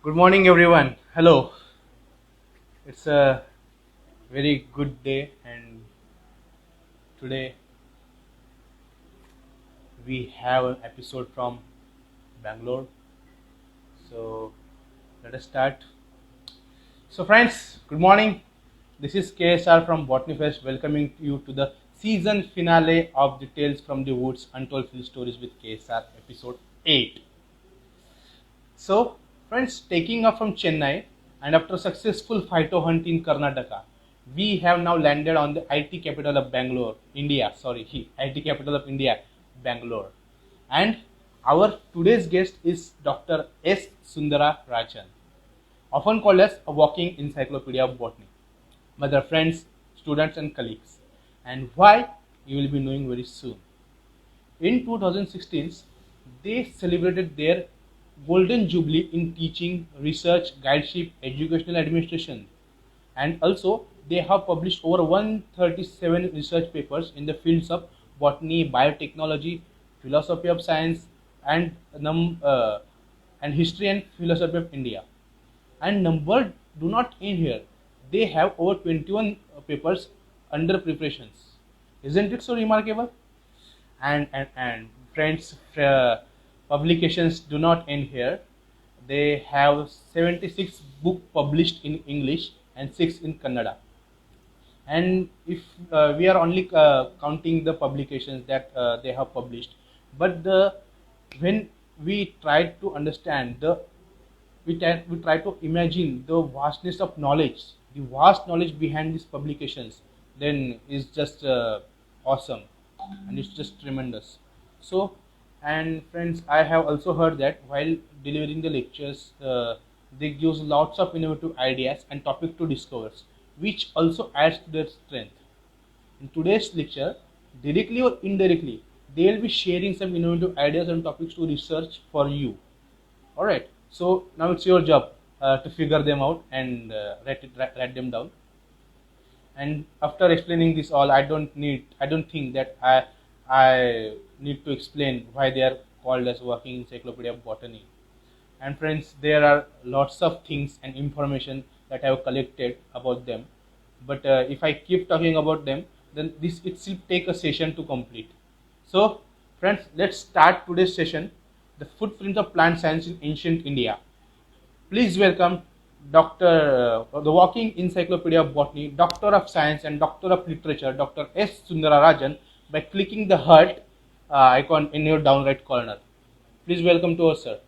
Good morning, everyone. Hello. It's a very good day, and today we have an episode from Bangalore. So let us start. So, friends, good morning. This is KSR from Botany Fest, welcoming you to the season finale of the Tales from the Woods Untold Field Stories with KSR, episode 8. So, friends, taking off from Chennai and after a successful phyto hunt in Karnataka, we have now landed on the IT capital of Bangalore, India. Sorry, IT capital of India, Bangalore. And our today's guest is Dr. S. Sundara Rajan, often called as a walking encyclopedia of botany, by their friends, students, and colleagues. And why you will be knowing very soon. In 2016, they celebrated their golden jubilee in teaching, research, guideship, educational administration, and also they have published over 137 research papers in the fields of botany, biotechnology, philosophy of science, and and history and philosophy of India. And number do not end here. They have over 21 papers under preparations. Isn't it so remarkable? And friends, publications do not end here. They have 76 books published in English and 6 in Kannada. And if we are only counting the publications that they have published, but when we try to understand we try to imagine the vastness of knowledge, the vast knowledge behind these publications, then is just awesome, and it's just tremendous. So, and friends, I have also heard that while delivering the lectures, they give lots of innovative ideas and topic to discover, which also adds to their strength. In today's lecture, directly or indirectly, they will be sharing some innovative ideas and topics to research for you. All right. So now it's your job to figure them out and write them down. And after explaining this all, I don't think that I need to explain why they are called as working encyclopedia of botany. And friends, there are lots of things and information that I have collected about them. But if I keep talking about them, then this it will take a session to complete. So, friends, let's start today's session, the footprint of plant science in ancient India. Please welcome Dr. The Walking Encyclopedia of Botany, Doctor of Science and Doctor of Literature, Dr. S. Sundara Rajan, by clicking the heart icon in your down right corner. Please welcome to us, sir.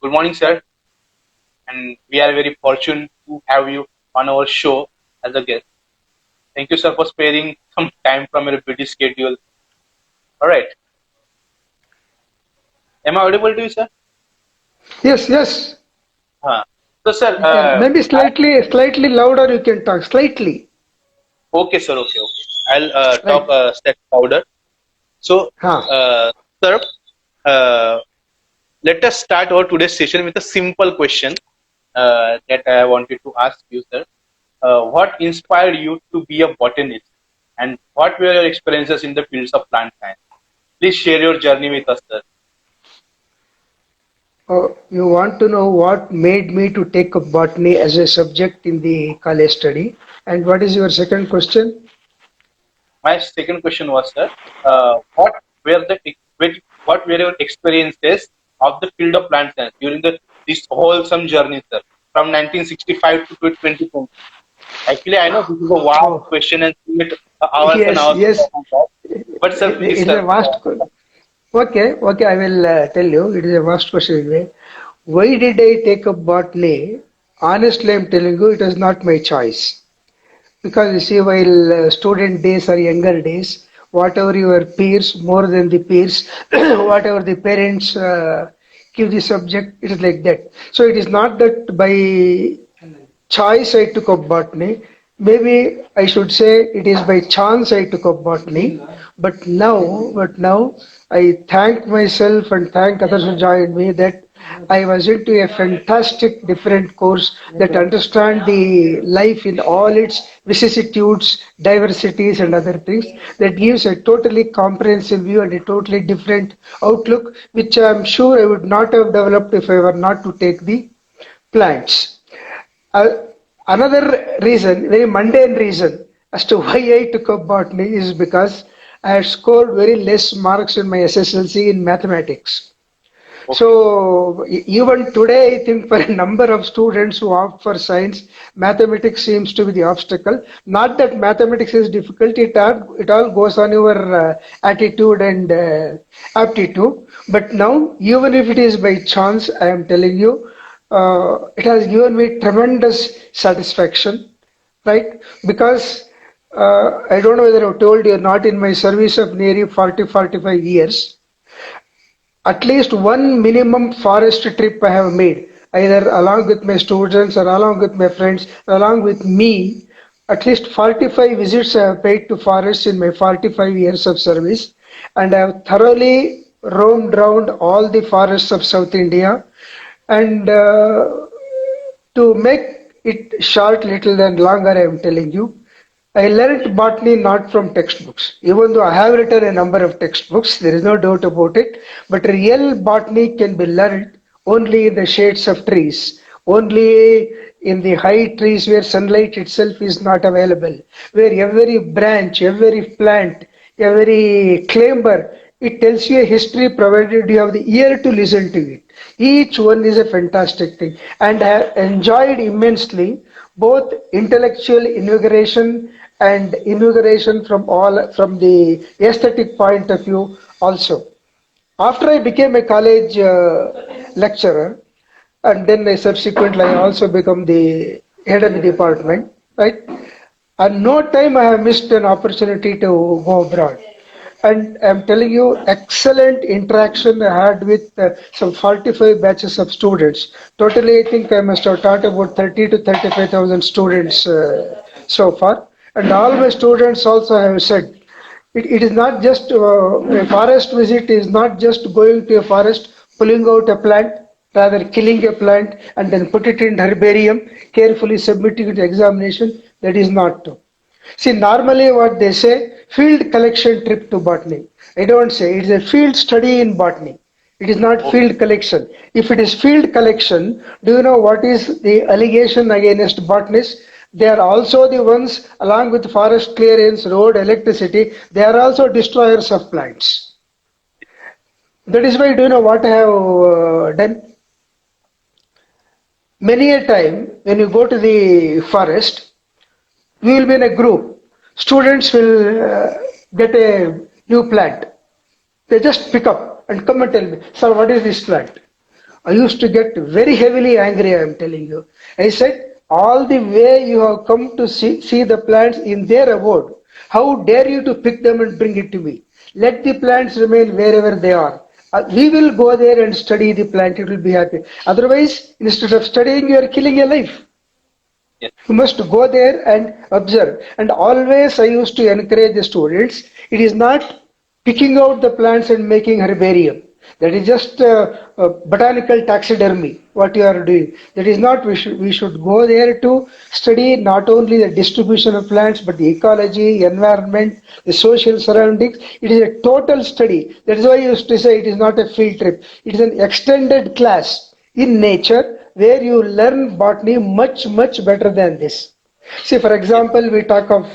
Good morning, sir. And we are very fortunate to have you on our show as a guest. Thank you, sir, for sparing some time from your busy schedule. All right. Am I audible to you, sir? Yes, yes. So, sir, Maybe slightly louder. You can talk slightly. okay, sir. Okay. I'll talk Right. step louder. So, Huh. sir, let us start our today's session with a simple question that I wanted to ask you, sir. What inspired you to be a botanist, and what were your experiences in the fields of plant science? Please share your journey with us, sir. Oh, you want to know what made me to take up botany as a subject in the college study? And what is your second question? My second question was, sir, were the what were your experiences of the field of plant science during this wholesome journey, sir, from 1965 to 2020? Actually, I know this is a vast Oh, question and we get hours and yes, hours to yes. talk on that. But sir, please, It is sir. a vast. Okay. I will tell you. It is a vast question. Anyway. Why did I take up botany? Honestly, I'm telling you, it was not my choice. Because you see, while student days or younger days, whatever your peers, more than the peers, whatever the parents give the subject, it is like that. So it is not that by choice I took up botany. Maybe I should say it is by chance I took up botany. But now I thank myself and thank others who joined me that I was into a fantastic different course that understand the life in all its vicissitudes, diversities and other things that gives a totally comprehensive view and a totally different outlook, which I'm sure I would not have developed if I were not to take the plants. Uh, Another reason, very mundane reason as to why I took up botany is because I had scored very less marks in my SSLC in mathematics. So even today, I think for a number of students who opt for science, mathematics seems to be the obstacle. Not that mathematics is difficult; it all goes on your attitude and aptitude. But now, even if it is by chance, I am telling you, it has given me tremendous satisfaction, right? Because I don't know whether I've told you or not, in my service of nearly 40-45 years, at least one minimum forest trip I have made, either along with my students or along with my friends, along with me. At least 45 visits I have paid to forests in my 45 years of service, and I have thoroughly roamed around all the forests of South India. And to make it short, little and longer, I am telling you, I learnt botany not from textbooks. Even though I have written a number of textbooks, there is no doubt about it. But real botany can be learnt only in the shades of trees, only in the high trees where sunlight itself is not available, where every branch, every plant, every climber, it tells you a history provided you have the ear to listen to it. Each one is a fantastic thing, and I have enjoyed immensely both intellectual inauguration and inauguration from the aesthetic point of view also. After I became a college lecturer, and then I subsequently I also become the head of the department, right? And no time I have missed an opportunity to go abroad. And I'm telling you, excellent interaction I had with some 45 batches of students. Totally, I think I must have taught about 30 to 35,000 students so far. And all my students also have said, it is not just a forest visit is not just going to a forest, pulling out a plant, rather killing a plant and then put it in herbarium, carefully submitting it to examination. That is not true. See, normally what they say, field collection trip to botany. I don't say, it's a field study in botany. It is not field collection. If it is field collection, do you know what is the allegation against botanists? They are also the ones, along with forest clearance, road, electricity, they are also destroyers of plants. That is why, do you know what I have done? Many a time, when you go to the forest, we will be in a group. Students will get a new plant. They just pick up and come and tell me, sir, what is this plant? I used to get very heavily angry, I am telling you. I said, all the way you have come to see the plants in their abode, how dare you to pick them and bring it to me? Let the plants remain wherever they are. We will go there and study the plant, it will be happy. Otherwise, instead of studying, you are killing a life. You must go there and observe. And always I used to encourage the students, it is not picking out the plants and making herbarium. That is just botanical taxidermy, what you are doing. That is not, we should go there to study not only the distribution of plants, but the ecology, environment, the social surroundings. It is a total study. That is why I used to say it is not a field trip. It is an extended class in nature where you learn botany much better than this. See, for example, we talk of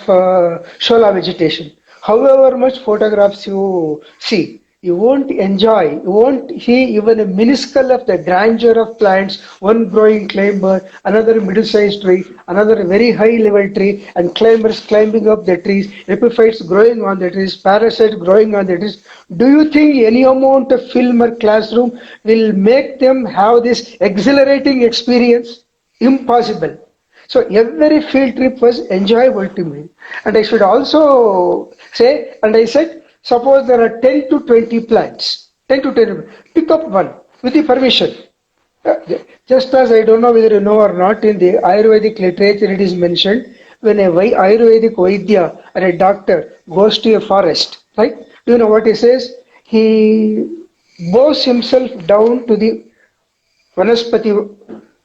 Shola vegetation. However much photographs you see, you won't enjoy, you won't see even a minuscule of the grandeur of plants, one growing climber, another middle-sized tree, another very high-level tree, and climbers climbing up the trees, epiphytes growing on the trees, parasites growing on the trees. Do you think any amount of film or classroom will make them have this exhilarating experience? Impossible. So every field trip was enjoyable to me. And I should also say, and I said, suppose there are 10 to 20 plants, 10 to 20, pick up one with the permission. Uh, Just as I don't know whether you know or not, in the Ayurvedic literature it is mentioned, when a Ayurvedic Vaidya or a doctor goes to a forest, right? Do you know what he says? He bows himself down to the Vanaspati,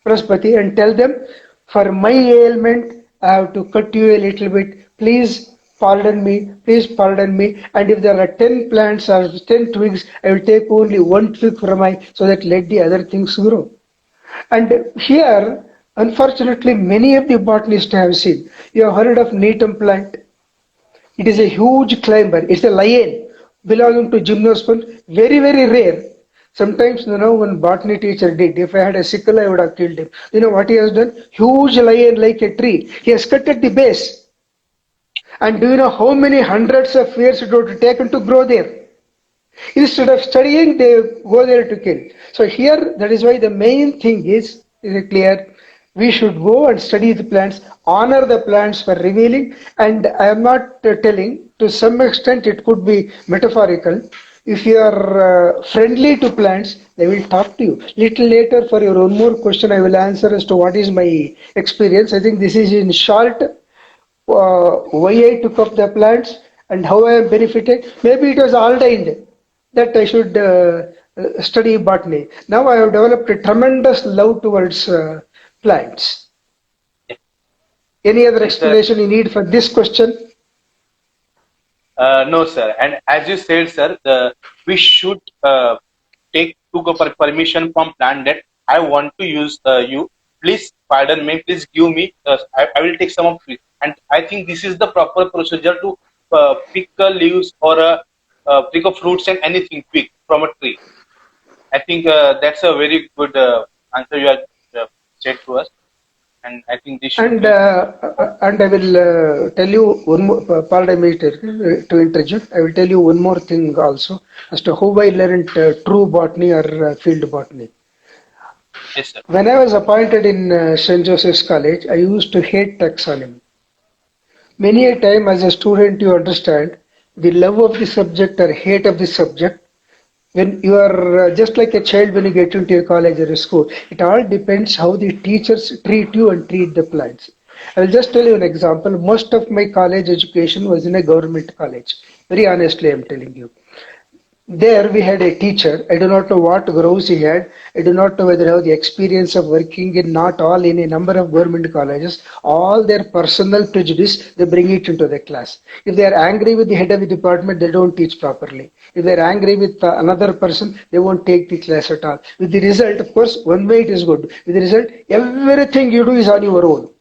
Vanaspati, and tell them, for my ailment, I have to cut you a little bit. Please pardon me. And if there are 10 plants or 10 twigs, I will take only one twig from my, so that let the other things grow. And here, unfortunately, many of the botanists have seen. You have heard of Needham plant. It is a huge climber. It's a lion belonging to gymnosperm. Very, very rare. Sometimes, one botany teacher did. If I had a sickle, I would have killed him. You know what he has done? Huge lion like a tree. He has cut at the base. And do you know how many hundreds of years it would have taken to grow there? Instead of studying, they go there to kill. So here, that is why the main thing is it clear? We should go and study the plants, honor the plants for revealing. And I am not telling, to some extent, it could be metaphorical. If you are friendly to plants, they will talk to you. Little later, for your own more question, I will answer as to what is my experience. I think this is in short why I took up the plants and how I am benefited. Maybe it was ordained that I should study botany. Now I have developed a tremendous love towards plants. Yeah. Any other Yes, explanation you need for this question? no, sir. And as you said, sir, we should took a permission from plant that I want to use you. Please pardon me. Please give me. I will take some of it. And I think this is the proper procedure to pick leaves or pick fruits and anything quick from a tree. I think that's a very good answer you have said to us, and I think this should be. And I will tell you one more, pardon me to interject. I will tell you one more thing also as to how I learned true botany or field botany. Yes, sir. When I was appointed in St. Joseph's College, I used to hate taxonomy. Many a time as a student you understand the love of the subject or hate of the subject when you are just like a child when you get into a college or a school. It all depends how the teachers treat you and treat the plants. I'll just tell you an example. Most of my college education was in a government college. Very honestly, I'm telling you. There we had a teacher. I do not know what grows he had. I do not know whether he had the experience of working in not all in a number of government colleges. All their personal prejudice, they bring it into the class. If they are angry with the head of the department, they don't teach properly. If they are angry with another person, they won't take the class at all. With the result, of course, one way it is good. With the result, everything you do is on your own.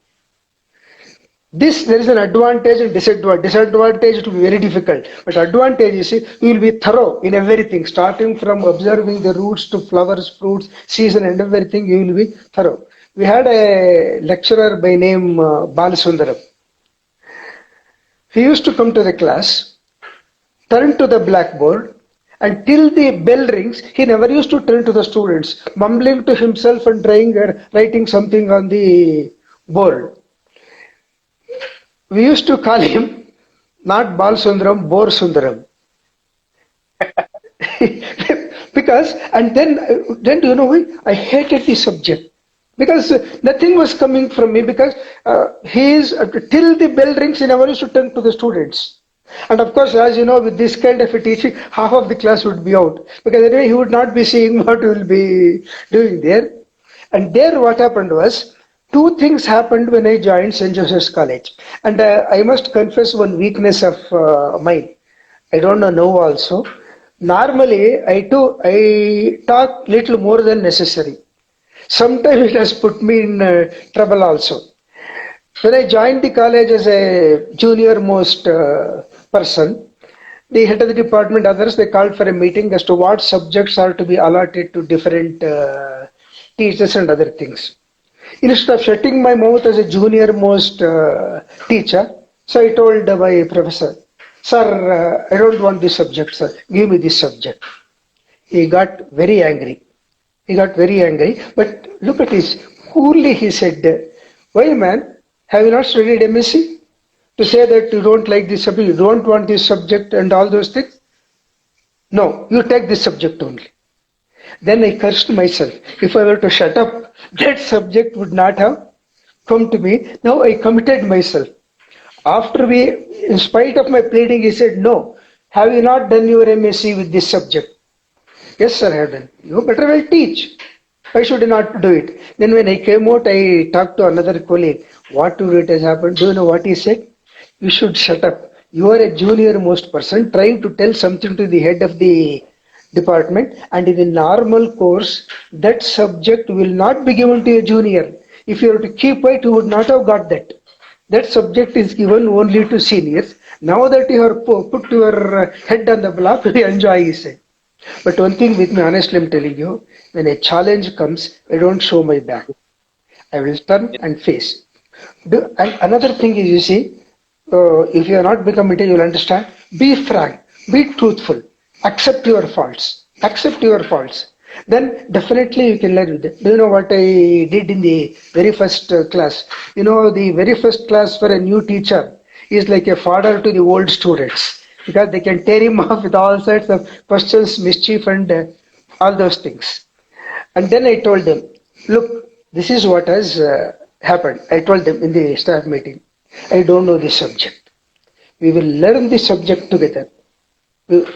This there is an advantage and disadvantage. Disadvantage to be very difficult, but advantage is you will be thorough in everything, starting from observing the roots to flowers, fruits, season, and everything. You will be thorough. We had a lecturer by name Balasundaram. He used to come to the class, turn to the blackboard, and till the bell rings, he never used to turn to the students, mumbling to himself and trying writing something on the board. We used to call him not Bal Sundaram, Bor Sundaram. Because, and then do you know why? I hated the subject. Because nothing was coming from me because he is, till the bell rings, he never used to turn to the students. And of course, as you know, with this kind of a teaching, half of the class would be out. Because anyway, he would not be seeing what we will be doing there. And there what happened was, two things happened when I joined St. Joseph's College. And I must confess one weakness of mine. I don't know now also. Normally, I talk little more than necessary. Sometimes it has put me in trouble also. When I joined the college as a junior most person, the head of the department, others, they called for a meeting as to what subjects are to be allotted to different teachers and other things. Instead of shutting my mouth as a junior most teacher, so I told my professor, sir, I don't want this subject, sir. Give me this subject. He got very angry. He got very angry. But look at this. Coolly he said, why man, have you not studied MSc? To say that you don't like this subject, you don't want this subject and all those things? No, you take this subject only. Then I cursed myself. If I were to shut up, that subject would not have come to me. Now I committed myself. After in spite of my pleading, he said, no, have you not done your MSc with this subject? Yes, sir, I have done. You better well teach. Why should I not do it? Then when I came out, I talked to another colleague. What to it has happened? Do you know what he said? You should shut up. You are a junior most person trying to tell something to the head of the department, and in a normal course, that subject will not be given to a junior. If you were to keep quiet, you would not have got that. That subject is given only to seniors. Now that you have put your head on the block, you enjoy, he said. But one thing with me, honestly, I'm telling you, when a challenge comes, I don't show my back. I will turn and face. And another thing is, you see, if you are not become it, you will understand. Be frank, be truthful, accept your faults, accept your faults. Then definitely you can learn. Do you know what I did in the very first class? You know, the very first class for a new teacher is like a father to the old students because they can tear him off with all sorts of questions, mischief, and all those things. And then I told them, look, this is what has happened. I told them in the staff meeting, I don't know this subject. We will learn the subject together. We-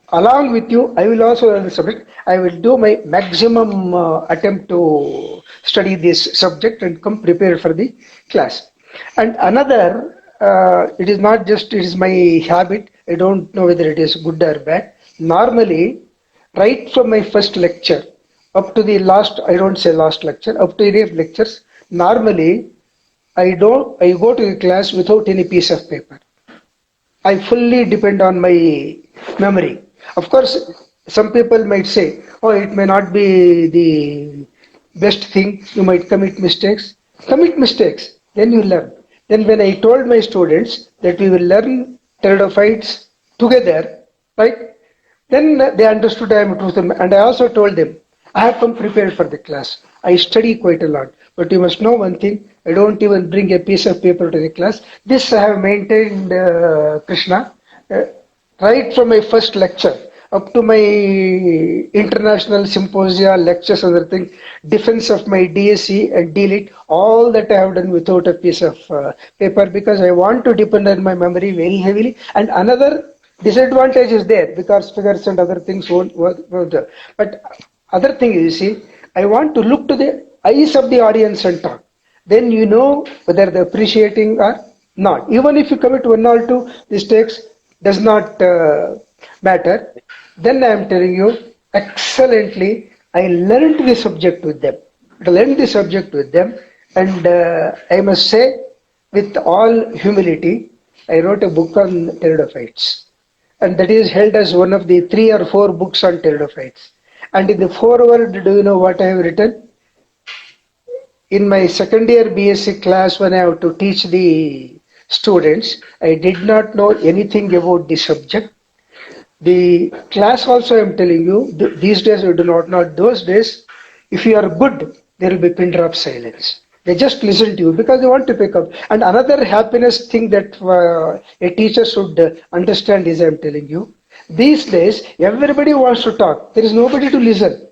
Along with you, I will also learn the subject. I will do my maximum attempt to study this subject and come prepared for the class. And another, it is not just, it is my habit. I don't know whether it is good or bad. Normally, right from my first lecture up to the last, I don't say last lecture, up to the lectures, normally I go to the class without any piece of paper. I fully depend on my memory. Of course, some people might say, oh, it may not be the best thing, you might commit mistakes. Commit mistakes, then you learn. Then when I told my students that we will learn pteridophytes together, right? Then they understood I am a truth, and I also told them I have come prepared for the class. I study quite a lot, but you must know one thing: I don't even bring a piece of paper to the class. This I have maintained, Krishna, uh, right from my first lecture up to my international symposia, lectures, other thing, defense of my DSC and DLIT, all that I have done without a piece of paper because I want to depend on my memory very heavily. And another disadvantage is there because figures and other things won't work. But other thing is, you see, I want to look to the eyes of the audience and talk. Then you know whether they're appreciating or not. Even if you commit one or two mistakes, does not matter. Then I am telling you, excellently, I learned the subject with them. I learned the subject with them, and I must say, with all humility, I wrote a book on pteridophytes, and that is held as one of the 3 or 4 books on pteridophytes. And in the foreword, do you know what I have written? In my second year BSc class, when I have to teach the students, I did not know anything about the subject. The class also, I'm telling you, these days we do not know. Those days, if you are good, there will be pin drop silence. They just listen to you because they want to pick up. And another happiness thing that a teacher should understand is, I'm telling you, these days everybody wants to talk. There is nobody to listen.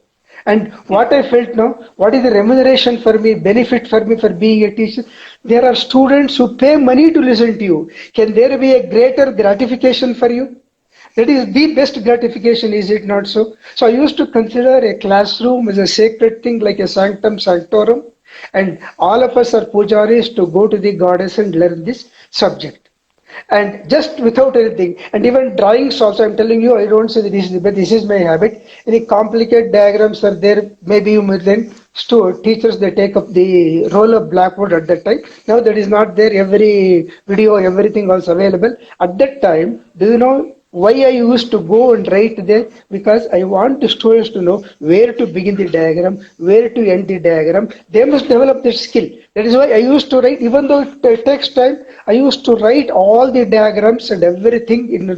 And what I felt now, what is the remuneration for me, benefit for me for being a teacher? There are students who pay money to listen to you. Can there be a greater gratification for you? That is the best gratification, is it not so? So I used to consider a classroom as a sacred thing, like a sanctum sanctorum, and all of us are pujaris to go to the goddess and learn this subject. And just without anything, and even drawings also, I'm telling you, I don't say that this is, but this is my habit. Any complicated diagrams are there, maybe you may then teachers, they take up the role of blackboard at that time. Now that is not there. Every video, everything was available at that time. Do you know why I used to go and write there? Because I want the students to know where to begin the diagram, where to end the diagram. They must develop their skill. That is why I used to write, even though it takes time, I used to write all the diagrams and everything in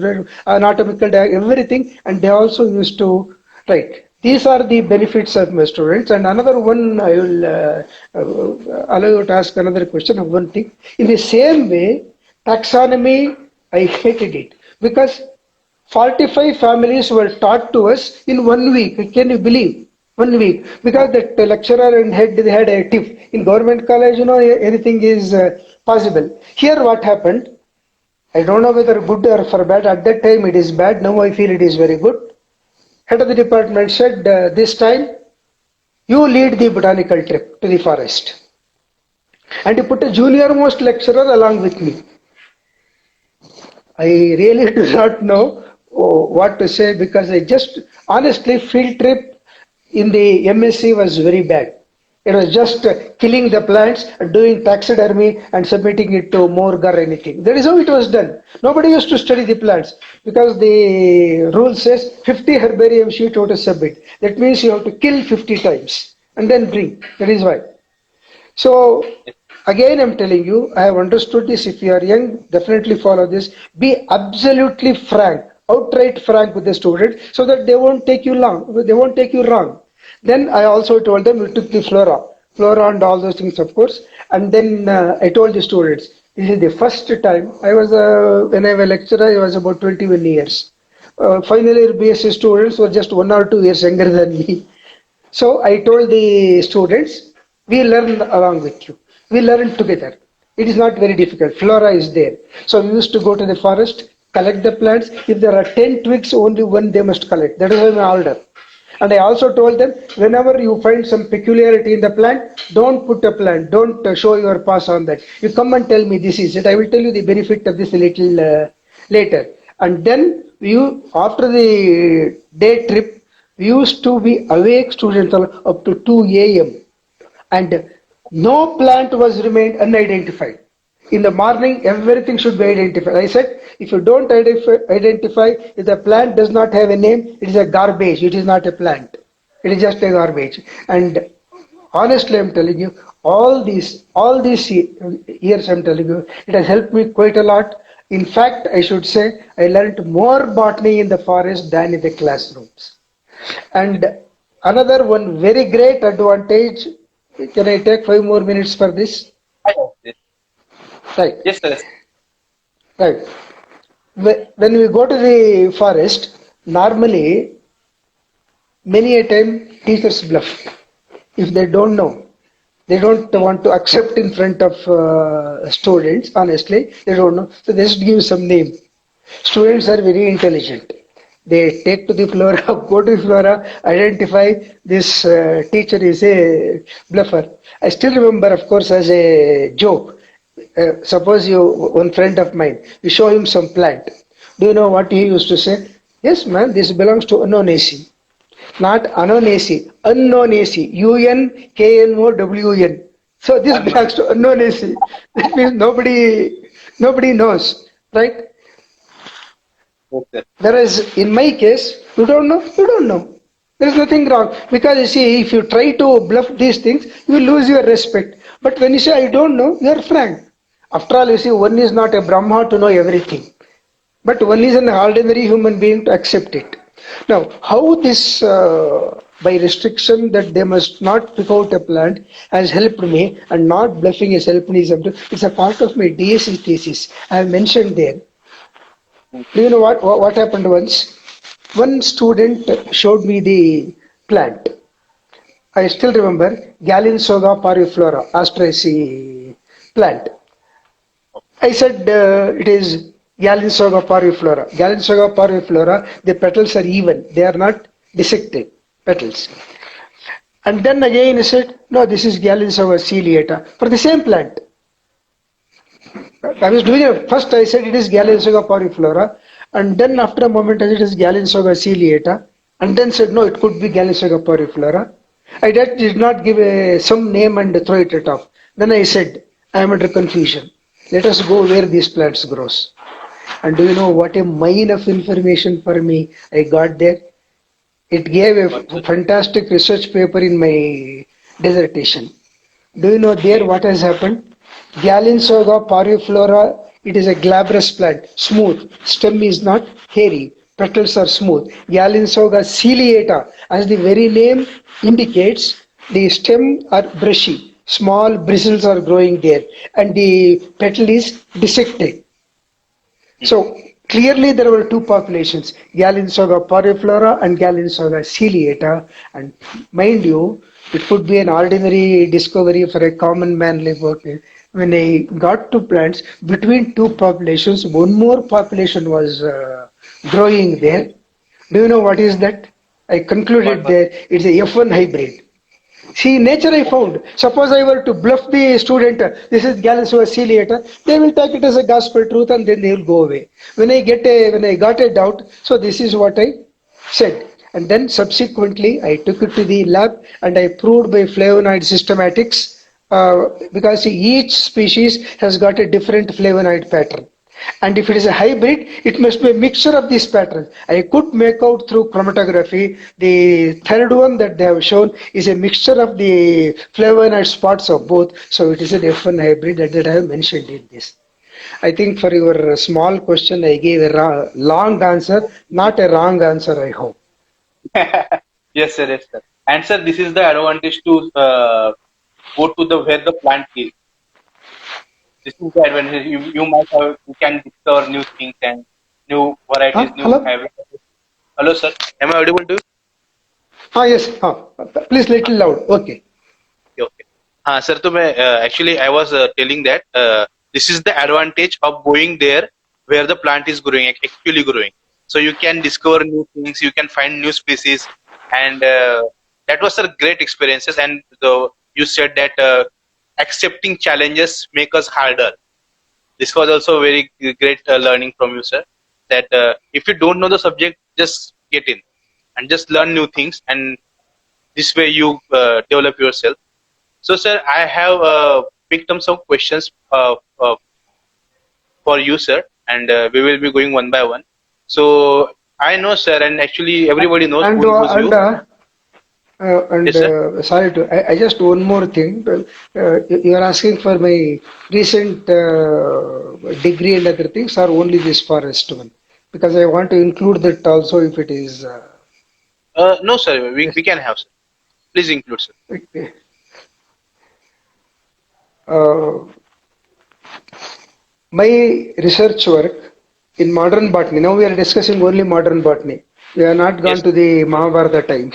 anatomical diagram, everything, and they also used to write. These are the benefits of my students. And another one, I will allow you to ask another question of one thing. In the same way, taxonomy, I hated it because 45 families were taught to us in 1 week. Can you believe? 1 week. Because the lecturer and head, they had a tip. In government college, you know, anything is possible. Here what happened, I don't know whether good or for bad. At that time it is bad. Now I feel it is very good. Head of the department said, this time You lead the botanical trip to the forest. And you put a junior most lecturer along with me. I really do not know what to say because I just honestly field trip in the MSc was very bad. It was just killing the plants, doing taxidermy and submitting it to morgue or anything. That is how it was done. Nobody used to study the plants because the rule says 50 herbarium sheet you have to submit. That means you have to kill 50 times and then bring. That is why. So again, I'm telling you, I have understood this. If you are young, definitely follow this. Be absolutely frank, outright frank with the student, so that they won't take you long. They won't take you wrong. Then I also told them we took the flora and all those things, of course. And then I told the students, this is the first time I was when I was a lecturer. I was about 21 years. Final year BSc students were just 1 or 2 years younger than me. So I told the students, we learn along with you. We learn together. It is not very difficult. Flora is there. So we used to go to the forest, collect the plants. If there are 10 twigs, only one they must collect. That is my order. And I also told them, whenever you find some peculiarity in the plant, don't put a plant. Don't show your pass on that. You come and tell me this is it. I will tell you the benefit of this a little later. And then you, after the day trip, we used to be awake students up to 2 a.m. and no plant was remained unidentified. In the morning, everything should be identified. I said, if you don't identify, if the plant does not have a name, it is a garbage. It is not a plant. It is just a garbage. And honestly, I'm telling you, all these years, I'm telling you, it has helped me quite a lot. In fact, I should say, I learned more botany in the forest than in the classrooms. And another one very great advantage, can I take 5 more minutes for this? I know this. Right, Yes, sir. right. When we go to the forest, normally many a time teachers bluff. If they don't know, they don't want to accept in front of students, honestly, they don't know. So they just give some name. Students are very intelligent. They take to the flora, go to the flora, identify this teacher is a bluffer. I still remember, of course, as a joke. Suppose one friend of mine, you show him some plant. Do you know what he used to say? Yes, man, this belongs to unknown AC. Not unknown AC, unknown AC, UNKNOWN. So this Unknown. belongs to unknown AC. That means nobody knows, right? Yes, sir. Whereas in my case, you don't know, you don't know. There is nothing wrong. Because you see, if you try to bluff these things, you will lose your respect. But when you say, I don't know, you are frank. After all, you see, one is not a Brahma to know everything. But one is an ordinary human being to accept it. Now, how this, by restriction that they must not pick out a plant, has helped me, and not bluffing has helped me. It's a part of my DSc thesis. I have mentioned there. Do you know what happened once? One student showed me the plant. I still remember Galinsoga parviflora, Astraceae plant. I said it is Galinsoga parviflora. Galinsoga parviflora, the petals are even, they are not dissected petals. And then again he said, no, this is Galinsoga ciliata for the same plant. I was doing it. First I said it is Galinsoga parviflora, and then after a moment I said it is Galinsoga ciliata, and then said no, it could be Galinsoga parviflora. I did not give some name and throw it off. Then I said, I am under confusion. Let us go where these plants grows. And do you know what a mine of information for me I got there? It gave a fantastic research paper in my dissertation. Do you know there what has happened? Galinsoga parviflora, it is a glabrous plant, smooth. Stem is not hairy. Petals are smooth. Galinsoga ciliata, as the very name indicates, the stem are brushy. Small bristles are growing there, and the petal is dissected. So clearly there were two populations, Galinsoga parviflora and Galinsoga ciliata. And mind you, it could be an ordinary discovery for a common man like me. When I got to plants, between two populations, one more population was growing there. Do you know what is that? I concluded What was there, it's a F1 hybrid. See, nature I found. Suppose I were to bluff the student, this is Gallus ciliata, they will take it as a gospel truth and then they will go away. When I got a doubt, so this is what I said. And then subsequently, I took it to the lab and I proved by flavonoid systematics because each species has got a different flavonoid pattern. And if it is a hybrid, it must be a mixture of these patterns. I could make out through chromatography. The third one that they have shown is a mixture of the flavonoid spots of both. So it is an F1 hybrid that I have mentioned in this. I think for your small question, I gave a long answer, not a wrong answer, I hope. Yes, sir. Yes, sir. And sir, this is the advantage to go to the where the plant is. This is the advantage. You might have you can discover new things and new varieties, Huh? new Hello? hybrids. Hello, sir. Am I audible to you? Ah, yes. Please little loud. Okay. Okay. Okay. Sir, to me, actually, I was telling that this is the advantage of going there where the plant is growing, actually growing. So you can discover new things, you can find new species, and that was a great experiences. And you said that accepting challenges make us harder. This was also very great learning from you, sir. That if you don't know the subject, just get in and just learn new things, and this way you develop yourself. So, sir, I have picked up some questions for you, sir, and we will be going one by one. So, I know, sir, and actually everybody knows And who's you. and Yes, sir. sorry to I just one more thing. You are asking for my recent degree and other things, or only this forest one? Because I want to include that also if it is. No, sir, Yes. we can have, sir. Please include, sir. Okay. Uh, my research work in modern botany. Now we are discussing only modern botany. We have not gone Yes. to the Mahabharata time,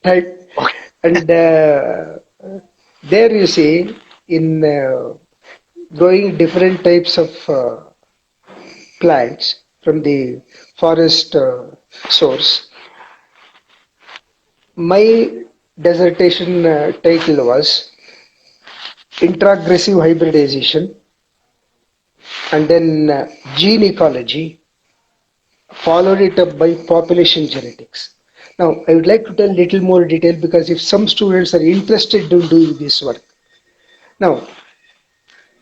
right? Okay. And there you see in growing different types of plants from the forest source. My dissertation title was Intraggressive Hybridization and then Gene Ecology, followed it up by Population Genetics. Now, I would like to tell little more detail because if some students are interested in doing this work. Now,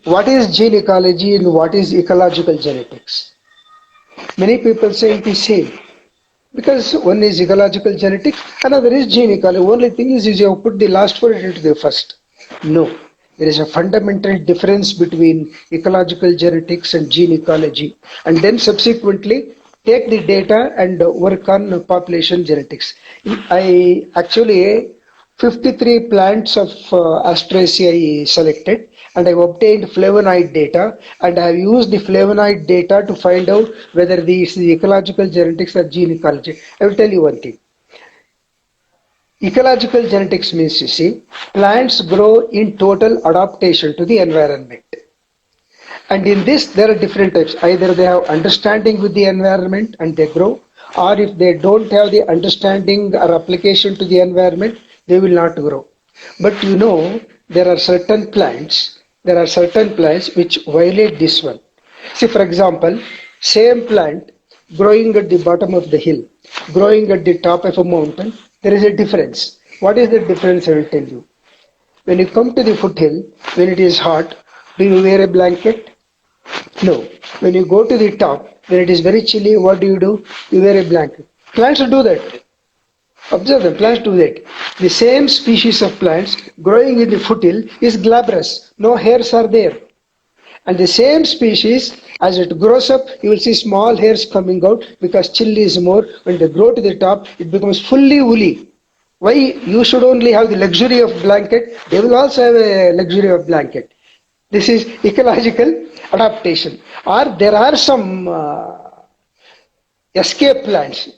what is gene ecology and what is ecological genetics? Many people say it is same. Because one is ecological genetics, another is gene ecology. Only thing is you have put the last word into the first. No, there is a fundamental difference between ecological genetics and gene ecology, and then subsequently take the data and work on population genetics. I actually 53 plants of Asteraceae selected and I've obtained flavonoid data and I've used the flavonoid data to find out whether these is ecological genetics or gene ecology. I will tell you one thing. Ecological genetics means you see plants grow in total adaptation to the environment. And in this, there are different types. Either they have understanding with the environment and they grow, or if they don't have the understanding or application to the environment, they will not grow. But you know, there are certain plants which violate this one. See, for example, same plant growing at the bottom of the hill, growing at the top of a mountain, there is a difference. What is the difference? I will tell you. When you come to the foothill, when it is hot, do you wear a blanket? No. When you go to the top, when it is very chilly, what do? You wear a blanket. Plants do that. Observe them, plants Okay. do that. The same species of plants growing in the foothill is glabrous. No hairs are there. And the same species, as it grows up, you will see small hairs coming out because chill is more. When they grow to the top, it becomes fully woolly. Why you should only have the luxury of blanket? They will also have a luxury of blanket. This is ecological adaptation. Or there are some escape plants.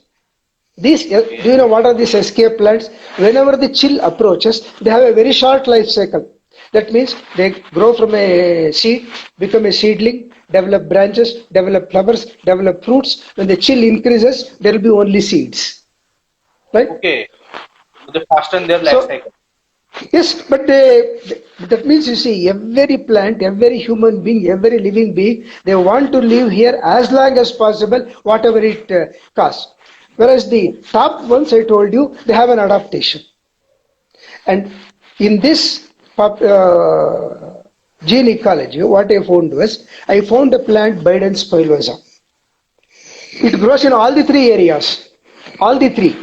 These, do Okay. you know what are these escape plants? Whenever the chill approaches, they have a very short life cycle. That means they grow from a seed, become a seedling, develop branches, develop flowers, develop fruits. When the chill increases, there will be only seeds. Right? Okay. So they fasten their life So cycle. Yes, but that means you see, every plant, every human being, every living being, they want to live here as long as possible, whatever it costs. Whereas the top ones, I told you, they have an adaptation. And in this gene ecology, what I found was, I found a plant Biden spilosa. It grows in all the three areas, all the three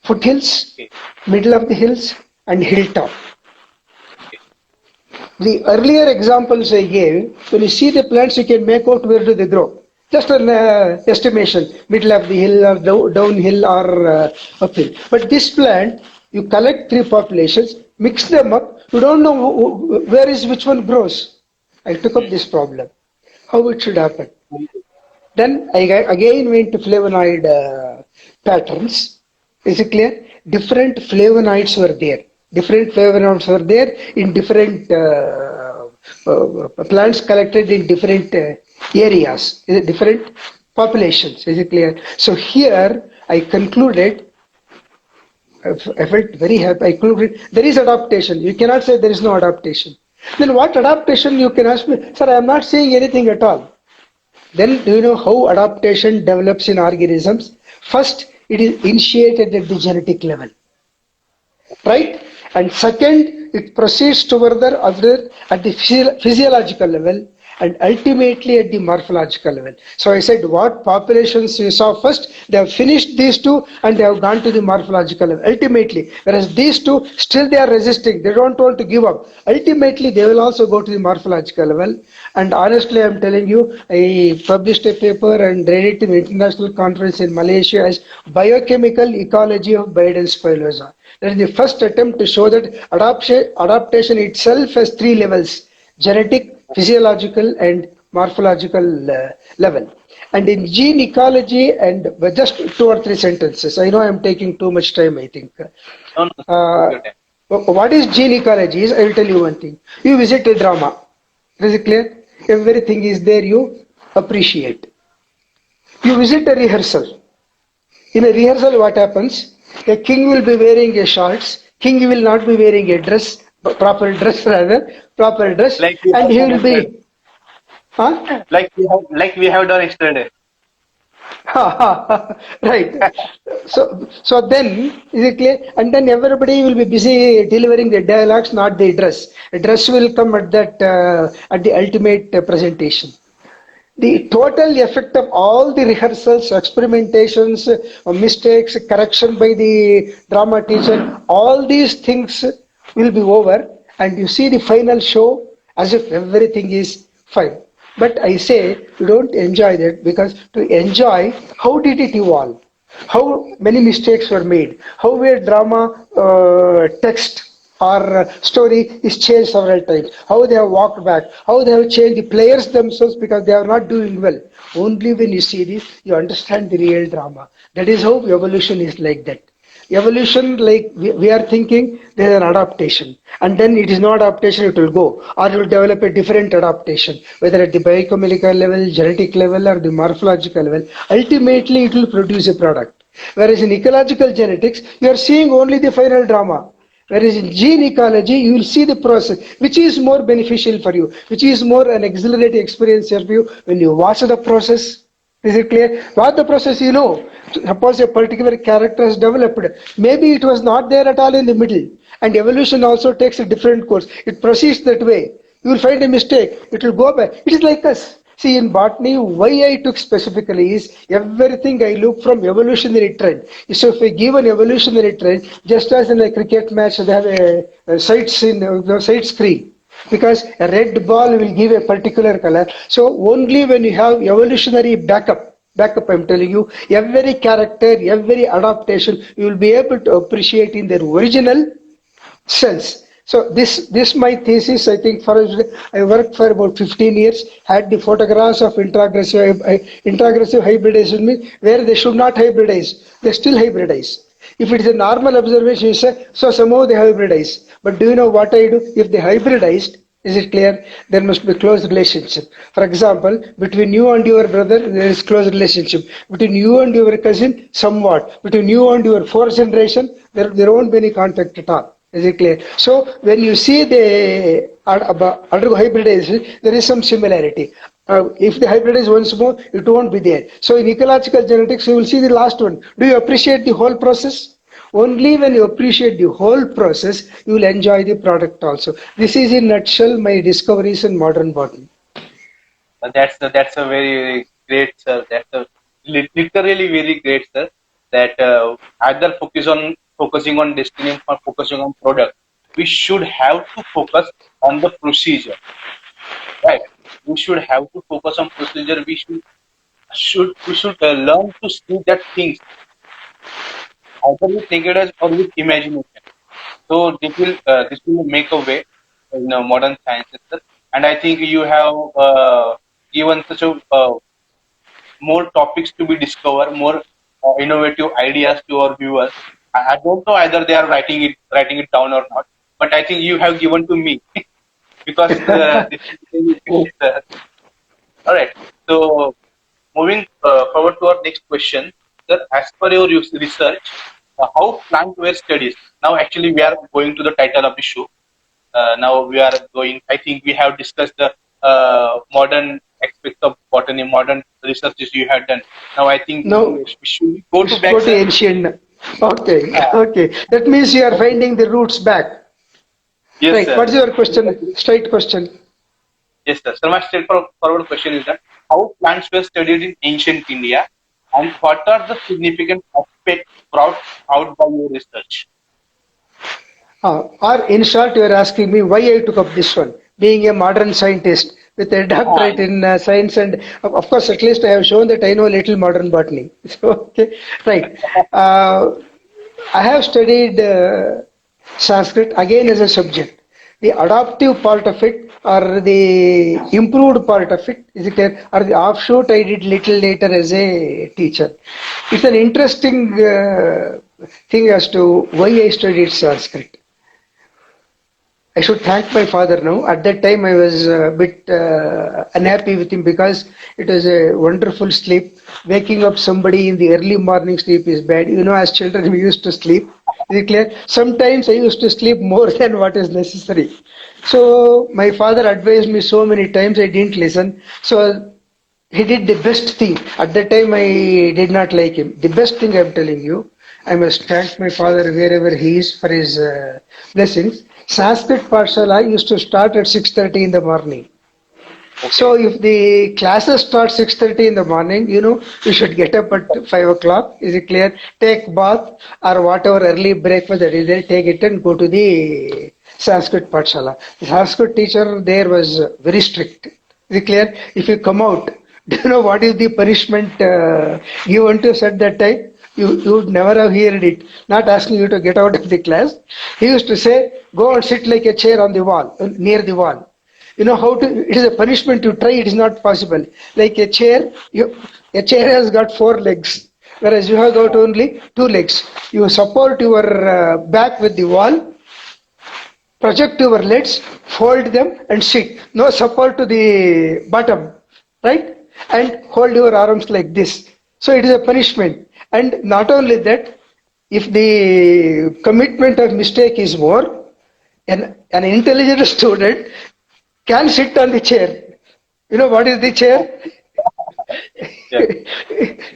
foothills, Okay. middle of the hills, and hilltop. Okay. The earlier examples I gave, when you see the plants, you can make out where do they grow. Just an estimation, middle of the hill or downhill or uphill. But this plant, you collect three populations, mix them up, you don't know where is which one grows. I took up this problem, how it should happen. Then I again went to flavonoid patterns. Is it clear? Different flavonoids were there. Different flavonoids were there in different plants collected in different areas, is it different populations. Is it clear? So here I concluded, I felt very happy. I concluded there is adaptation. You cannot say there is no adaptation. Then what adaptation you can ask me? Sir, I am not saying anything at all. Then do you know how adaptation develops in organisms? First, it is initiated at the genetic level, right? And second, it proceeds to further other at the physiological level and ultimately at the morphological level. So I said what populations you saw first, they have finished these two and they have gone to the morphological level ultimately. Whereas these two still they are resisting, they don't want to give up. Ultimately they will also go to the morphological level. And honestly I'm telling you, I published a paper and read it in an international conference in Malaysia as Biochemical Ecology of Biden Spilosa. That is the first attempt to show that adaptation itself has three levels: genetic, physiological, and morphological level. And in gene ecology, and just two or three sentences, I know I'm taking too much time, I think. No, no, take Uh, your time. what is gene ecology is, I will tell you one thing. You visit a drama, is it clear? Everything is there, you appreciate. You visit a rehearsal. In a rehearsal, what happens? A king will be wearing a shorts. King will not be wearing a dress, proper dress rather, proper dress, Like we and have he done will yesterday. be, huh? Like we have done yesterday. Right. So then, is it clear? And then everybody will be busy delivering the dialogues, not the dress. A dress will come at the ultimate presentation. The total effect of all the rehearsals, experimentations, mistakes, correction by the drama teacher, all these things will be over, and you see the final show as if everything is fine. But I say you don't enjoy that, because to enjoy, how did it evolve? How many mistakes were made? How were drama text or story is changed several times? How they have walked back? How they have changed the players themselves because they are not doing well? Only when you see this, you understand the real drama. That is how evolution is like that. Evolution, like we are thinking, there is an adaptation, and then it is not adaptation, it will go, or it will develop a different adaptation, whether at the biochemical level, genetic level, or the morphological level. Ultimately, it will produce a product. Whereas in ecological genetics, you are seeing only the final drama. Whereas in gene ecology, you will see the process, which is more beneficial for you, which is more an exhilarating experience for you when you watch the process. Is it clear? What the process you know? Suppose a particular character is developed. Maybe it was not there at all in the middle. And evolution also takes a different course. It proceeds that way. You will find a mistake. It will go back. It is like us. See, in botany, why I took specifically is everything I look from evolutionary trend. So if I give an evolutionary trend, just as in a cricket match, they have a sight screen, the sight screen, because a red ball will give a particular color. So only when you have evolutionary backup, I'm telling you, every character, every adaptation, you will be able to appreciate in their original sense. So this my thesis. I think for I worked for about 15 years. Had the photographs of intraggressive hybridization, means where they should not hybridize, they still hybridize. If it is a normal observation, you say so somehow they hybridize. But do you know what I do? If they hybridized, is it clear? There must be close relationship. For example, between you and your brother, there is close relationship. Between you and your cousin, somewhat. Between you and your fourth generation, there won't be any contact at all. Is it clear? So when you see the undergo hybridization, there is some similarity. If the hybrid is once more, it won't be there. So in ecological genetics, you will see the last one. Do you appreciate the whole process? Only when you appreciate the whole process, you will enjoy the product also. This is in nutshell my discoveries in modern botany. That's a very great, sir. That's a literally very great, sir. That either focusing on destiny or focusing on product, we should have to focus on the procedure, right? We should have to focus on procedure. We should learn to see that things either with negatives or with imagination. So this will make a way in modern sciences, sir. And I think you have given such a more topics to be discovered, more innovative ideas to our viewers. I don't know either they are writing it down or not, but I think you have given to me because this is really great, all right. So moving forward to our next question, sir, as per your research, how plant were studies? Now, actually, we are going to the title of the show. Now we are going. I think we have discussed the modern aspects of botany, modern researches you have done. Now I think Now, we should go to let's back, go to sir. ancient. Okay, Uh, okay. That means you are okay. finding the roots back. Yes, Right. sir. What's your question? Exactly. Straight question. Yes, sir. So my straightforward question is that how plants were studied in ancient India, and what are the significant aspects brought out by your research? Or in short, you are asking me why I took up this one, being a modern scientist with a doctorate Yes. in science, and of course, at least I have shown that I know a little modern botany. So, okay, right. Uh, I have studied Sanskrit again as a subject. The adaptive part of it or the improved part of it is it clear? Or the offshoot I did little later as a teacher. It's an interesting thing as to why I studied Sanskrit. I should thank my father now. At that time, I was a bit unhappy with him because it was a wonderful sleep. Waking up somebody in the early morning sleep is bad. You know, as children, we used to sleep. Is it clear? Sometimes I used to sleep more than what is necessary. So my father advised me so many times, I didn't listen. So he did the best thing. At that time, I did not like him. The best thing I'm telling you, I must thank my father wherever he is for his blessings. Sanskrit Parshala used to start at 6:30 in the morning. So Okay. if the classes start 6:30 in the morning, you know, you should get up at 5 o'clock. Is it clear? Take bath or whatever early breakfast that is there, take it and go to the Sanskrit Patshala. The Sanskrit teacher there was very strict. Is it clear? If you come out, do you know what is the punishment given to us at that time? You would never have heard it. Not asking you to get out of the class. He used to say, go and sit like a chair on the wall, near the wall. You know how to, it is a punishment to try, it is not possible. Like a chair has got four legs, whereas you have got only two legs. You support your back with the wall, project your legs, fold them and sit. No support to the bottom, right? And hold your arms like this. So it is a punishment. And not only that, if the commitment or mistake is more, an intelligent student can sit on the chair. You know what is the chair? Yes.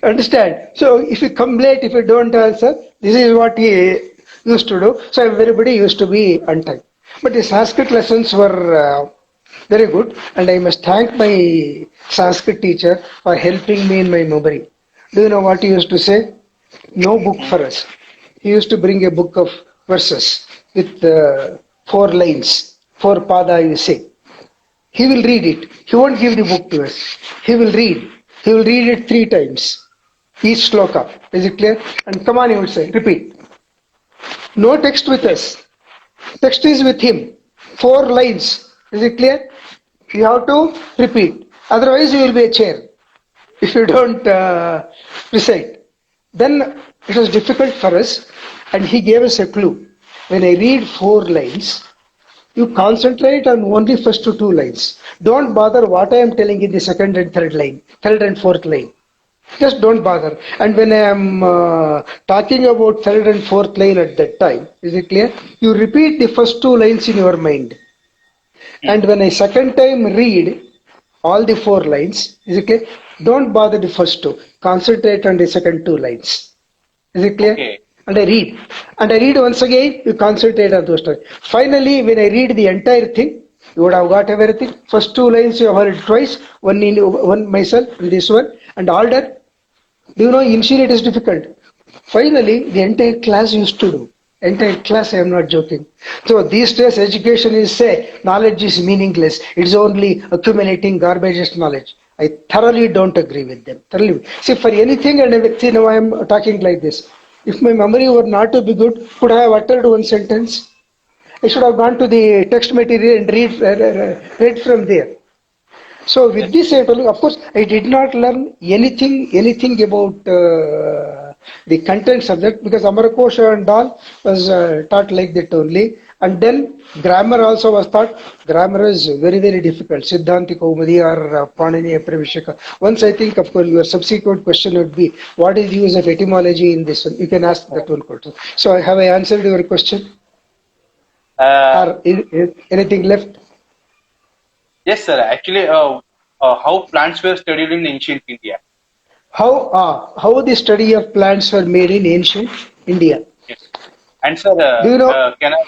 Understand? So if you come late, if you don't answer, this is what he used to do. So everybody used to be on time. But the Sanskrit lessons were very good, and I must thank my Sanskrit teacher for helping me in my memory. Do you know what he used to say? No book Mhm. for us. He used to bring a book of verses with four lines, four pada, you say. He will read it. He won't give the book to us. He will read. He will read it three times. Each sloka. Is it clear? And come on, he would say, repeat. No text with Yes. us. Text is with him. Four lines. Is it clear? You have to repeat. Otherwise, you will be a chair if you don't recite. Then it was difficult for us, and he gave us a clue. When I read four lines, you concentrate on only first two lines. Don't bother what I am telling in the second and third line, third and fourth line. Just don't bother. And when I am talking about third and fourth line at that time, is it clear? You repeat the first two lines in your mind. Hmm. And when I second time read all the four lines, is it clear? Don't bother the first two. Concentrate on the second two lines. Is it clear? Okay. And I read. And I read once again, you concentrate on those two. Finally, when I read the entire thing, you would have got everything. First two lines you have heard twice, one myself and this one, and order. Do you know initially it is difficult. Finally, the entire class used to do. Entire class, I am not joking. So these days education is say knowledge is meaningless. It's only accumulating garbage knowledge. I thoroughly don't agree with them. Thoroughly. See, for anything and everything, now I am talking like this. If my memory were not to be good, could I have uttered one sentence? I should have gone to the text material and read from there. So with Yes. this, I told you, of course, I did not learn anything about the content subject because Amarakosha and all was taught like that only. And then grammar also was taught. Grammar is very difficult. Siddhanti Kaumudi or Panini Pravishaka. Once I think, of course, your subsequent question would be, what is the use of etymology in this one? You can ask that one question. So have I answered your question? Uh, Or anything left? yes, sir. Actually, how plants were studied in ancient India. How the study of plants were made in ancient India? Yes. And sir, Do you know? can I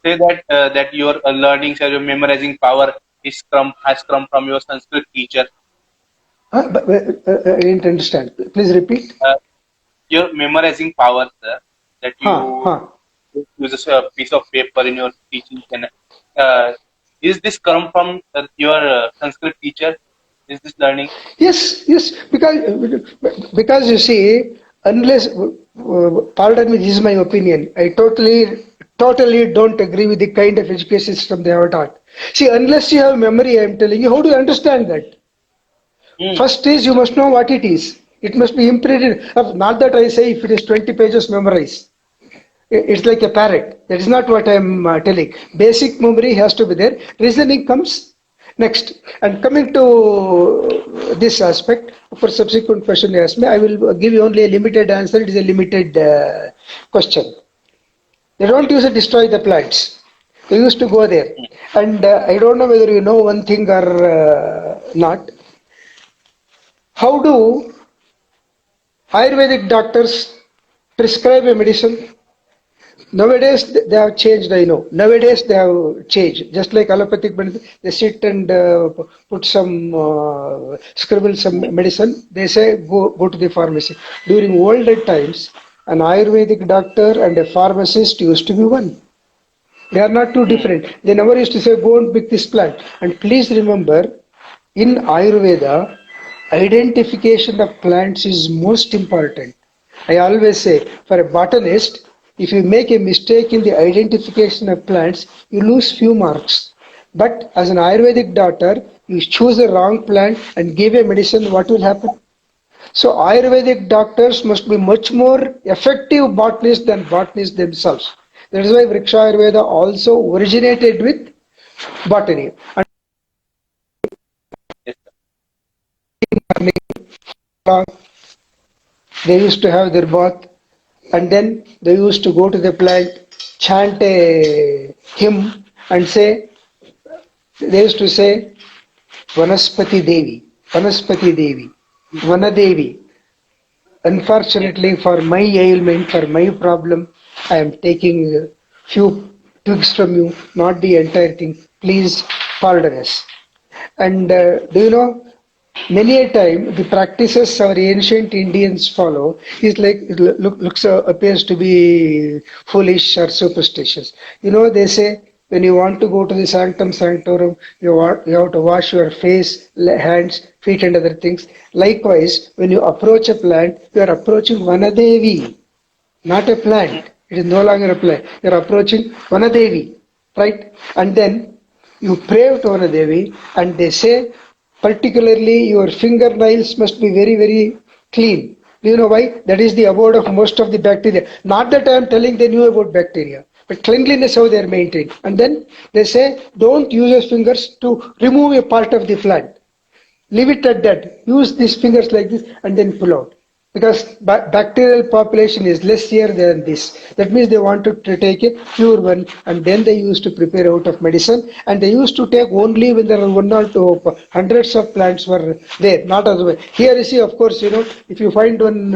say that that your learning or your memorizing power has come from your Sanskrit teacher? I didn't understand. Please repeat. Uh, your memorizing power, sir, that Huh, you huh. use a piece of paper in your teaching. Uh, is this come from your Sanskrit teacher? Is this learning? Yes, because you see, unless pardon me, this is my opinion. I totally don't agree with the kind of education system they have taught. See, unless you have memory, I am telling you, how do you understand that? Hmm. First is you must know what it is. It must be imprinted. Not that I say if it is 20 pages memorize. It's like a parrot. That is not what I'm telling. Basic memory has to be there. Reasoning comes next. And coming to this aspect, for subsequent question you asked me, I will give you only a limited answer. It is a limited question. They don't use to destroy the plants. They used to go there. And I don't know whether you know one thing or not. How do Ayurvedic doctors prescribe a medicine? Nowadays they have changed, I know. Nowadays they have changed. Just like allopathic medicine, they sit and put some, scribble some medicine. They say go to the pharmacy. During older times, an Ayurvedic doctor and a pharmacist used to be one. They are not too Hmm. different. They never used to say, go and pick this plant. And please remember, in Ayurveda, identification of plants is most important. I always say, for a botanist, if you make a mistake in the identification of plants, you lose few marks. But as an Ayurvedic doctor, you choose a wrong plant and give a medicine, what will happen? So Ayurvedic doctors must be much more effective botanists than botanists themselves. That is why Vriksha Ayurveda also originated with botany. Yes, sir. And they used to have their bath and then they used to go to the plant, chant a hymn and say, they used to say, Vanaspati Devi, Vanaspati Devi, Vanadevi. Yes, Unfortunately, for my ailment, for my problem, I am taking a few twigs from you, not the entire thing. Please pardon us. And do you know, many a time the practices our ancient Indians follow is like looks appears to be foolish or superstitious. You know, they say when you want to go to the sanctum sanctorum, you have to wash your face, hands, feet, and other things. Likewise, when you approach a plant, you are approaching Vanadevi, not a plant. It is no longer a plant. You are approaching Vanadevi, right? And then you pray to Vanadevi, and they say, particularly your fingernails must be very clean. Do you know why? That is the abode of most of the bacteria. Not that I am telling they knew about bacteria, but cleanliness how they are maintained. And then they say, don't use your fingers to remove a part of the plant. Leave it at that. Use these fingers like this and then pull out. Because bacterial population is less here than this. That means they wanted to take a pure one and then they used to prepare out of medicine, and they used to take only when there are one or two hundreds of plants were there, not otherwise. Here you see, of course, if you find one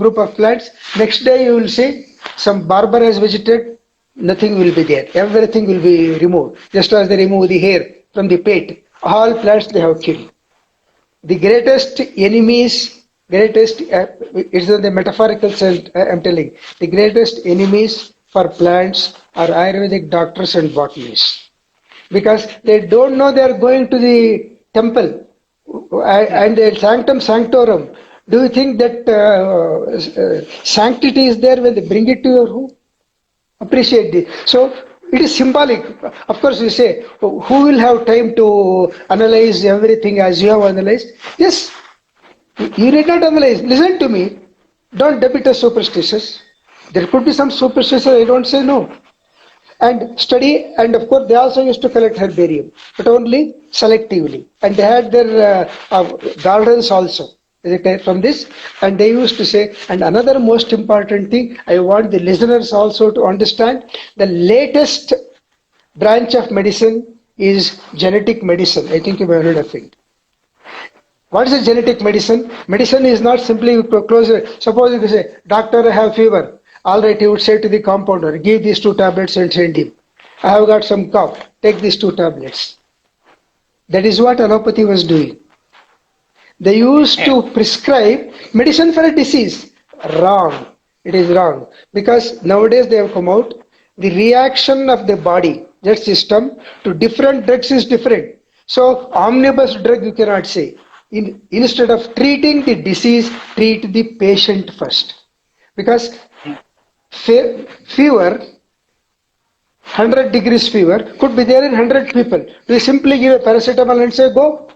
group of plants, next day you will see some barber has visited, nothing will be there. Everything will be removed. Just as they remove the hair from the pate, all plants they have killed. The greatest enemies, it's in the metaphorical sense, I'm telling. The greatest enemies for plants are Ayurvedic doctors and botanists. Because they don't know they are going to the temple and the sanctum sanctorum. Do you think that sanctity is there when they bring it to your home? Appreciate this. So it is symbolic. Of course, you say, who will have time to analyze everything as you have analyzed? Yes, you need not analyze. Listen to me. Don't debate us superstitious. There could be some superstitious, I don't say no. And study, and of course, they also used to collect herbarium, but only selectively. And they had their gardens also from this, and they used to say, and another most important thing I want the listeners also to understand, the latest branch of medicine is genetic medicine. I think you have heard of it. What is a genetic medicine? Medicine is not simply closer. Suppose you say, doctor, I have fever. All right, he would say to the compounder, give these 2 tablets and send him. I have got some cough. Take these 2 tablets. That is what allopathy was doing. They used to prescribe medicine for a disease. Wrong. It is wrong. Because nowadays they have come out, the reaction of the body, that system, to different drugs is different. So, omnibus drug you cannot say. Instead of treating the disease, treat the patient first. Because fever, 100 degrees fever, could be there in 100 people. We simply give a paracetamol and say, go.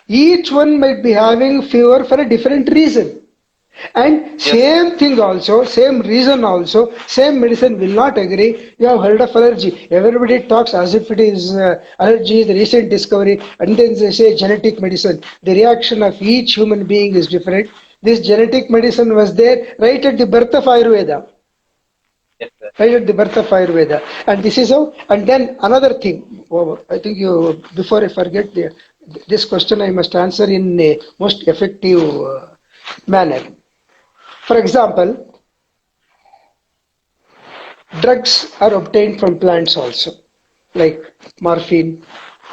Each one might be having fever for a different reason. And same thing also, same reason also, same medicine will not agree. You have heard of allergy. Everybody talks as if it is allergy, the recent discovery, and then they say genetic medicine. The reaction of each human being is different. This genetic medicine was there right at the birth of Ayurveda. Right at the birth of Ayurveda. And this is how, and then another thing, I think you, before I forget this question, I must answer in a most effective manner. For example, drugs are obtained from plants also, like morphine,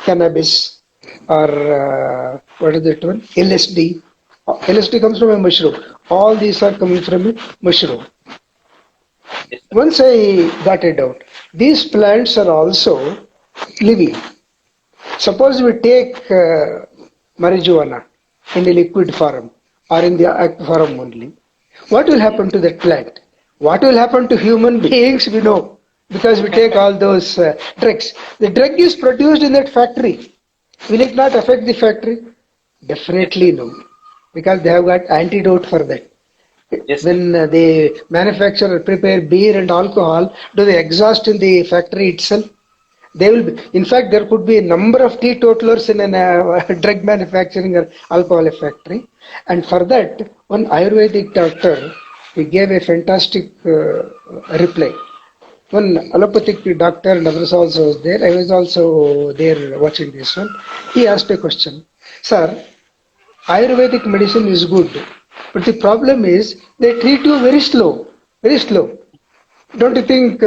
cannabis, or what is that one? LSD. LSD comes from a mushroom. All these are coming from a mushroom. Once I got it out, these plants are also living. Suppose we take marijuana in a liquid form or in the act form only. What will happen to that plant? What will happen to human beings, we know, because we take all those drugs. The drug is produced in that factory. Will it not affect the factory? Definitely no, because they have got antidote for that. When they manufacture or prepare beer and alcohol, do they exhaust in the factory itself? They will be. In fact, there could be a number of teetotalers in a drug manufacturing or alcohol factory. And for that, one Ayurvedic doctor, he gave a fantastic reply. One allopathic doctor and others also was there. I was also there watching this one. He asked a question. Sir, Ayurvedic medicine is good, but the problem is they treat you very slow, very slow. Don't you think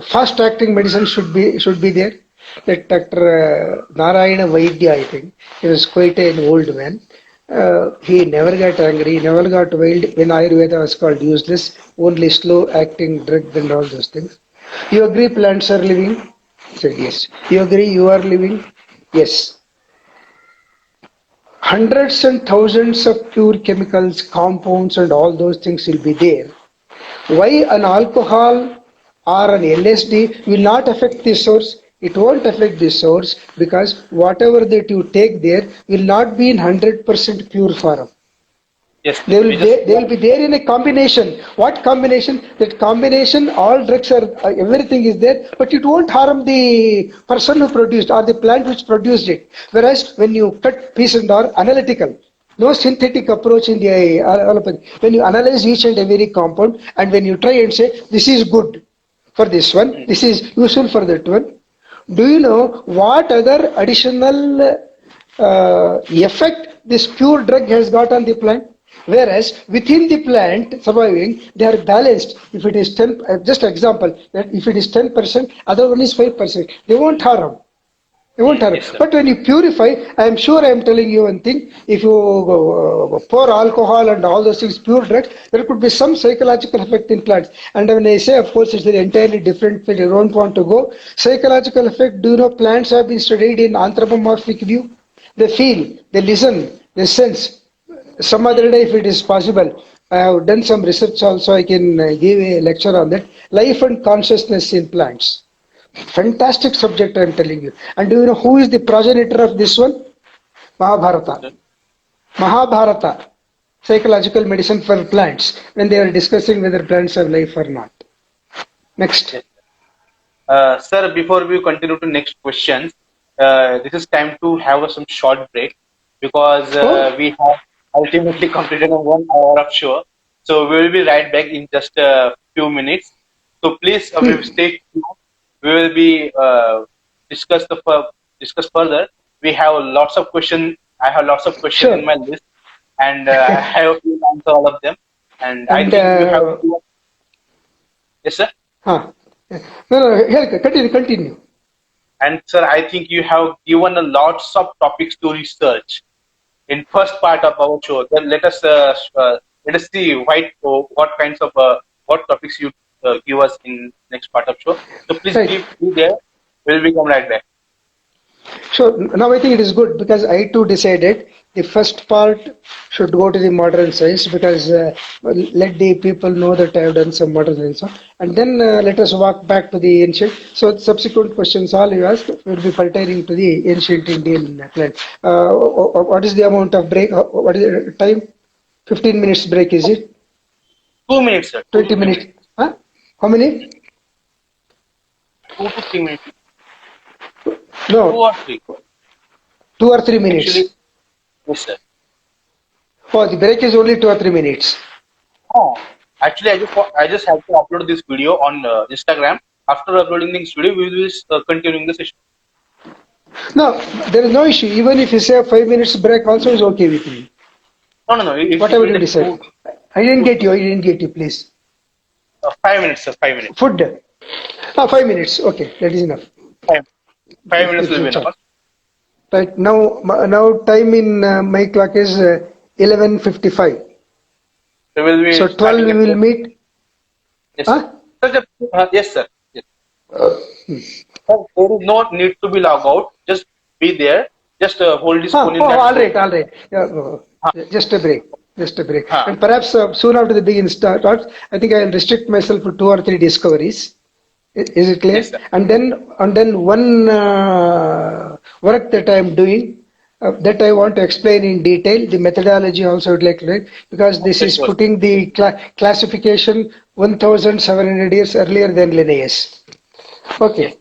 fast-acting medicine should be there? That Dr. Narayana Vaidya, I think, he was quite an old man. He never got angry, never got wild when Ayurveda was called useless, only slow-acting drug and all those things. You agree plants are living? He said yes. You agree you are living? Yes. Hundreds and thousands of pure chemicals, compounds and all those things will be there. Why an alcohol or an LSD will not affect the source? It won't affect the source because whatever that you take there will not be in 100% pure form. Yes, They yes. will they will be there in a combination. What combination? That combination, all drugs are everything is there, but it won't harm the person who produced or the plant which produced it. Whereas when you cut piece and are analytical, no synthetic approach in the allopathy. When you analyze each and every compound, and when you try and say this is good for this one, Mm. this is useful for that one. Do you know what other additional effect this pure drug has got on the plant? Whereas within the plant surviving, they are balanced. If it is 10, just example, that if it is 10%, other one is 5%, they won't harm. They won't harm. Yes, sir. But when you purify, I am sure I am telling you one thing. If you pour alcohol and all those things, pure drugs, there could be some psychological effect in plants. And when I say, of course, it's an entirely different field. I don't want to go. Psychological effect. Do you know plants have been studied in anthropomorphic view? They feel, they listen, they sense. Some other day, if it is possible, I have done some research also. I can give a lecture on that. Life and consciousness in plants. Fantastic subject, I am telling you. And do you know who is the progenitor of this one? Mahabharata. Sir. Mahabharata, psychological medicine for plants, when they are discussing whether plants have life or not. Next. Yes. Sir, before we continue to next questions, this is time to have some short break because Oh, we have ultimately completed a 1 hour of show. So we will be right back in just a few minutes. So please, we will stay tuned. We will be discuss the discuss further. We have lots of questions. I have lots of questions in sure. my list, and I have to answer all of them. And I And think you have. Yes, sir. huh. No, no, here, continue, continue. And sir, I think you have given a lots of topics to research in first part of our show. Then let us see what kinds of what topics you give us in next part of show. So please Right. be there. We'll be come right back. So now I think it is good because I too decided the first part should go to the modern science because let the people know that I have done some modern science, and then let us walk back to the ancient. So subsequent questions all you ask will be pertaining to the ancient Indian plan. What is the amount of break? What is the time? 15 minutes break is it? 2 minutes, sir. 2 to 20 3 minutes? minutes. Huh? How many? 2 to 3 minutes. Two No, or three. 2 or 3 minutes. Actually, yes, sir. Oh, the break is only 2 or 3 minutes. Oh, actually, I just have to upload this video on Instagram. After uploading this video, we will be continuing the session. No, there is no issue. Even if you say a 5 minutes break, also is okay with me. No, no, no. It Whatever will you take decide. I didn't get you. I didn't get you. Please. 5 minutes, sir. 5 minutes. Food. Ah, 5 minutes. Okay, that is enough. Five, 5 minutes It will will be charge. enough. Right now, now time in my clock is 11:55. We will be So 12 starting we at will 4. meet. Yes, sir. Huh? Yes, sir. Yes. Sir, there is no need to be log out. Just be there. Just hold this Huh? phone in Oh, that all phone. right, all right. Yeah, Huh, just a break. Just a break. huh. And perhaps soon after the begin starts, I think I will restrict myself to 2 or 3 discoveries. Is it Yes, clear? sir. And then one work that I am doing that I want to explain in detail. The methodology also would like to learn because this Okay, is sure. putting the classification 1,700 years earlier than Linnaeus. Yes, Okay.